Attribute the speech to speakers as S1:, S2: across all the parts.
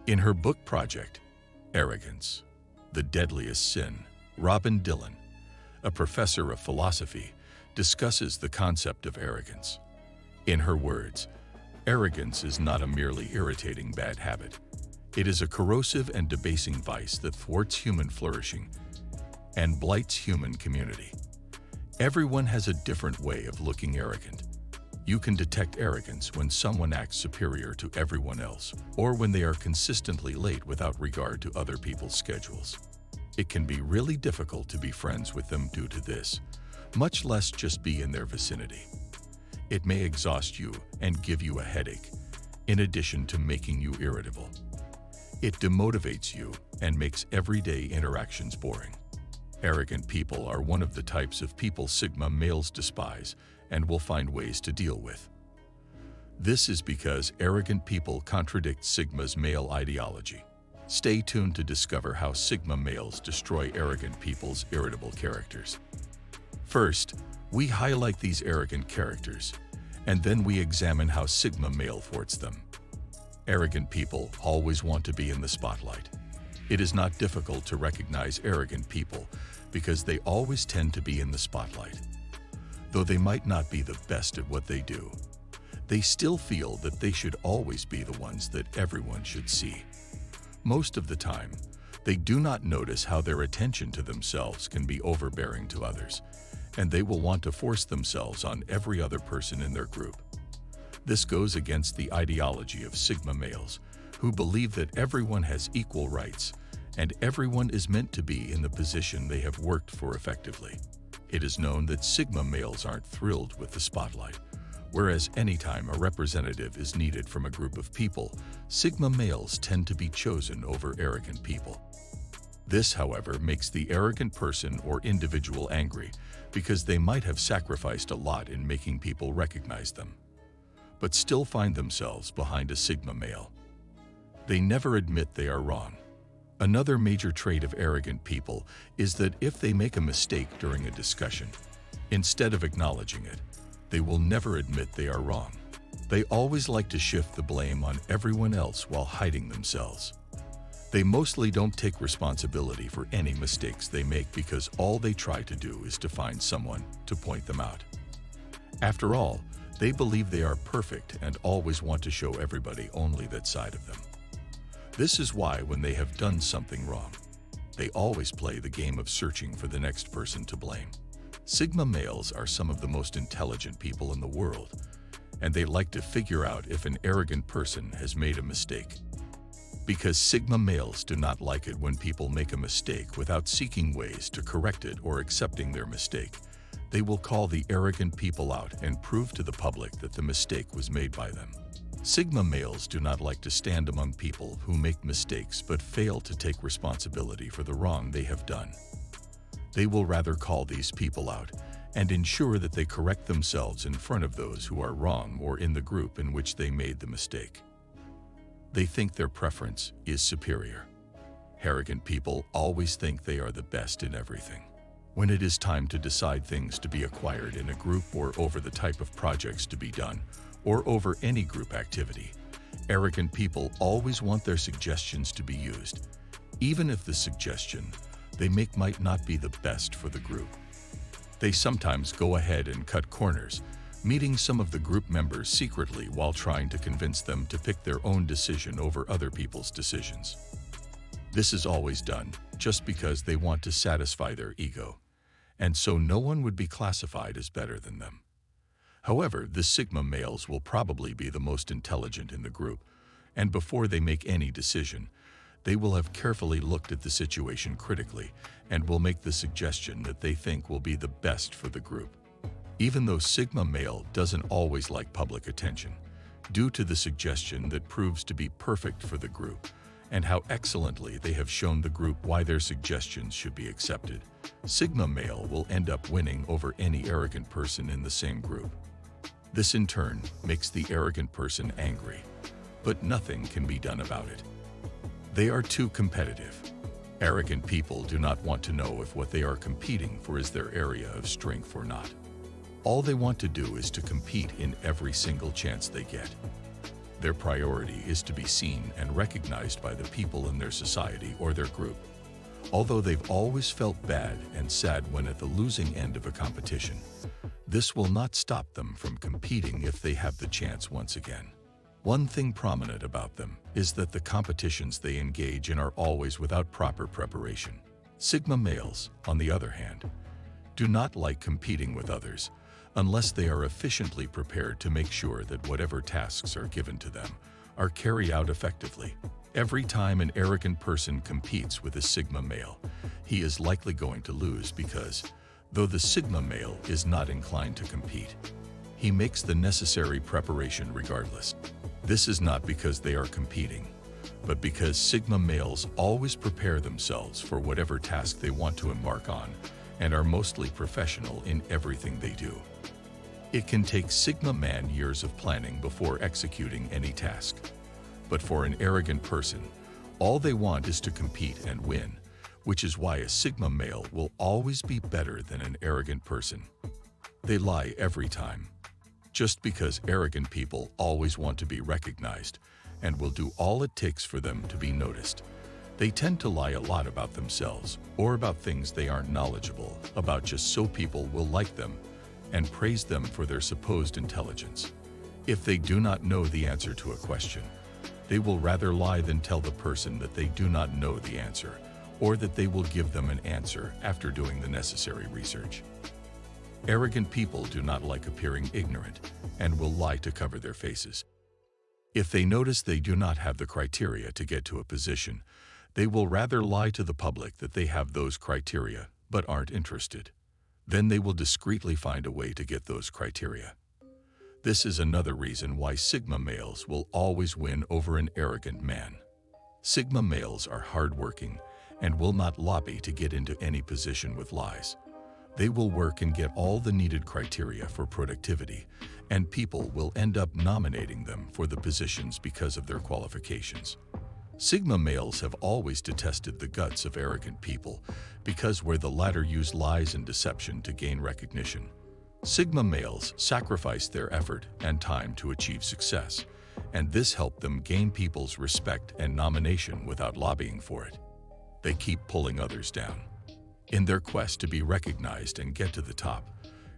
S1: In her book project, Arrogance, the Deadliest Sin, Robin Dillon, a professor of philosophy, discusses the concept of arrogance. In her words, arrogance is not a merely irritating bad habit. It is a corrosive and debasing vice that thwarts human flourishing and blights human community. Everyone has a different way of looking arrogant. You can detect arrogance when someone acts superior to everyone else, or when they are consistently late without regard to other people's schedules. It can be really difficult to be friends with them due to this, much less just be in their vicinity. It may exhaust you and give you a headache, in addition to making you irritable. It demotivates you and makes everyday interactions boring. Arrogant people are one of the types of people Sigma males despise and will find ways to deal with. This is because arrogant people contradict Sigma's male ideology. Stay tuned to discover how Sigma males destroy arrogant people's irritable characters. First, we highlight these arrogant characters, and then we examine how Sigma male thwarts them. Arrogant people always want to be in the spotlight. It is not difficult to recognize arrogant people because they always tend to be in the spotlight. Though they might not be the best at what they do, they still feel that they should always be the ones that everyone should see. Most of the time, they do not notice how their attention to themselves can be overbearing to others, and they will want to force themselves on every other person in their group. This goes against the ideology of Sigma males, who believe that everyone has equal rights and everyone is meant to be in the position they have worked for effectively. It is known that Sigma males aren't thrilled with the spotlight, whereas anytime a representative is needed from a group of people, Sigma males tend to be chosen over arrogant people. This, however, makes the arrogant person or individual angry because they might have sacrificed a lot in making people recognize them, but still find themselves behind a Sigma male. They never admit they are wrong. Another major trait of arrogant people is that if they make a mistake during a discussion, instead of acknowledging it, they will never admit they are wrong. They always like to shift the blame on everyone else while hiding themselves. They mostly don't take responsibility for any mistakes they make because all they try to do is to find someone to point them out. After all, they believe they are perfect and always want to show everybody only that side of them. This is why when they have done something wrong, they always play the game of searching for the next person to blame. Sigma males are some of the most intelligent people in the world, and they like to figure out if an arrogant person has made a mistake. Because Sigma males do not like it when people make a mistake without seeking ways to correct it or accepting their mistake, they will call the arrogant people out and prove to the public that the mistake was made by them. Sigma males do not like to stand among people who make mistakes but fail to take responsibility for the wrong they have done. They will rather call these people out and ensure that they correct themselves in front of those who are wrong or in the group in which they made the mistake. They think their preference is superior. Arrogant people always think they are the best in everything. When it is time to decide things to be acquired in a group or over the type of projects to be done, or over any group activity, arrogant people always want their suggestions to be used, even if the suggestion they make might not be the best for the group. They sometimes go ahead and cut corners, meeting some of the group members secretly while trying to convince them to pick their own decision over other people's decisions. This is always done just because they want to satisfy their ego, and so no one would be classified as better than them. However, the Sigma males will probably be the most intelligent in the group, and before they make any decision, they will have carefully looked at the situation critically and will make the suggestion that they think will be the best for the group. Even though Sigma male doesn't always like public attention, due to the suggestion that proves to be perfect for the group, and how excellently they have shown the group why their suggestions should be accepted, Sigma male will end up winning over any arrogant person in the same group. This in turn makes the arrogant person angry, but nothing can be done about it. They are too competitive. Arrogant people do not want to know if what they are competing for is their area of strength or not. All they want to do is to compete in every single chance they get. Their priority is to be seen and recognized by the people in their society or their group. Although they've always felt bad and sad when at the losing end of a competition, this will not stop them from competing if they have the chance once again. One thing prominent about them is that the competitions they engage in are always without proper preparation. Sigma males, on the other hand, do not like competing with others unless they are efficiently prepared to make sure that whatever tasks are given to them are carried out effectively. Every time an arrogant person competes with a Sigma male, he is likely going to lose because, though the Sigma male is not inclined to compete, he makes the necessary preparation regardless. This is not because they are competing, but because Sigma males always prepare themselves for whatever task they want to embark on and are mostly professional in everything they do. It can take Sigma man years of planning before executing any task. But for an arrogant person, all they want is to compete and win, which is why a Sigma male will always be better than an arrogant person. They lie every time. Just because arrogant people always want to be recognized and will do all it takes for them to be noticed, they tend to lie a lot about themselves or about things they aren't knowledgeable about just so people will like them and praise them for their supposed intelligence. If they do not know the answer to a question, they will rather lie than tell the person that they do not know the answer, or that they will give them an answer after doing the necessary research. Arrogant people do not like appearing ignorant and will lie to cover their faces. If they notice they do not have the criteria to get to a position, they will rather lie to the public that they have those criteria but aren't interested. Then they will discreetly find a way to get those criteria. This is another reason why Sigma males will always win over an arrogant man. Sigma males are hardworking and will not lobby to get into any position with lies. They will work and get all the needed criteria for productivity, and people will end up nominating them for the positions because of their qualifications. Sigma males have always detested the guts of arrogant people because where the latter use lies and deception to gain recognition, Sigma males sacrifice their effort and time to achieve success, and this helped them gain people's respect and nomination without lobbying for it. They keep pulling others down. In their quest to be recognized and get to the top,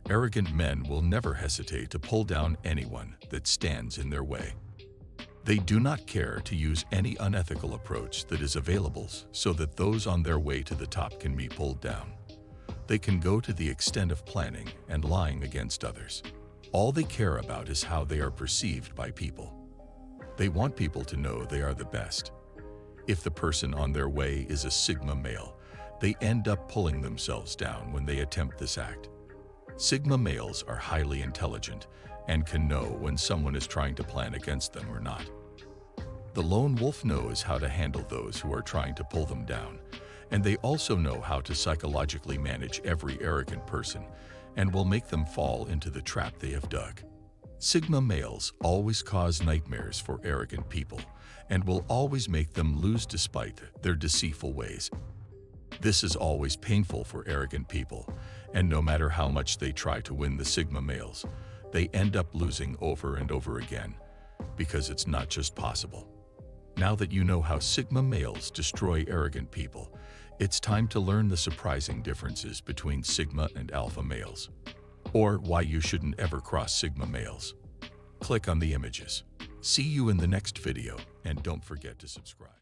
S1: arrogant men will never hesitate to pull down anyone that stands in their way. They do not care to use any unethical approach that is available so that those on their way to the top can be pulled down. They can go to the extent of planning and lying against others. All they care about is how they are perceived by people. They want people to know they are the best. If the person on their way is a Sigma male, they end up pulling themselves down when they attempt this act. Sigma males are highly intelligent and can know when someone is trying to plan against them or not. The lone wolf knows how to handle those who are trying to pull them down, and they also know how to psychologically manage every arrogant person and will make them fall into the trap they have dug. Sigma males always cause nightmares for arrogant people and will always make them lose despite their deceitful ways. This is always painful for arrogant people, and no matter how much they try to win the Sigma males, they end up losing over and over again, because it's not just possible. Now that you know how Sigma males destroy arrogant people, it's time to learn the surprising differences between Sigma and Alpha males, or why you shouldn't ever cross Sigma males. Click on the images. See you in the next video, and don't forget to subscribe.